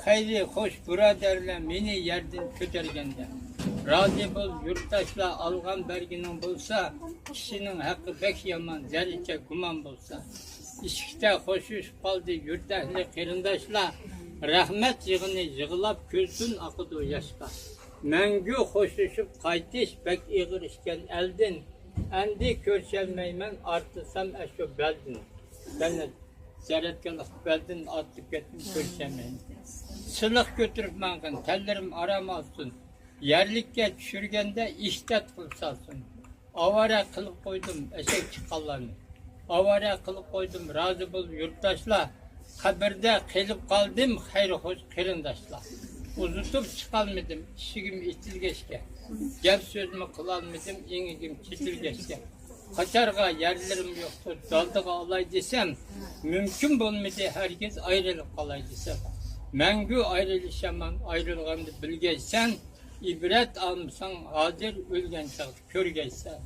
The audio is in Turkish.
hayli hoş buraderler meni yerden kötergende. Razı bol yurttaşla algan berginin bulsa, kişinin hakkı pek yaman, zerriçe kuman bulsa. İşte hoşuş kaldı yurt ehli kırındaşla, rahmet yığını yığılap külsün akıdı yaşka. Mengü hoşuşup kaytiş bek iğir işken eldin, endi körşelmeymen artısam eşo beldin. Ben zerretkalık beldin attık ettim körşelmeyin. Sılık götürüp mangın, tellerim aramazsın. Yerlikke düşürgende iştet kılsasın. Avara kılıp koydum eşek çıkallarını. Avara kılıp koydum razı bul yurttaşla. Kabirde kılıp kaldım hayır hoş kırındaşla. Uzutup çıkalmadım işigim itilgeçke. Gel sözümü kılalmadım yenigim çitilgeçke. Kaçarga yerlerim yoktu daldığa alay desem. Mümkün bulmadı herkes ayrılıp kalay desem. Mengü ayrılışaman ayrılgandı bilgeysen. İbret almışsan hazır ölgen çağ körgeysen.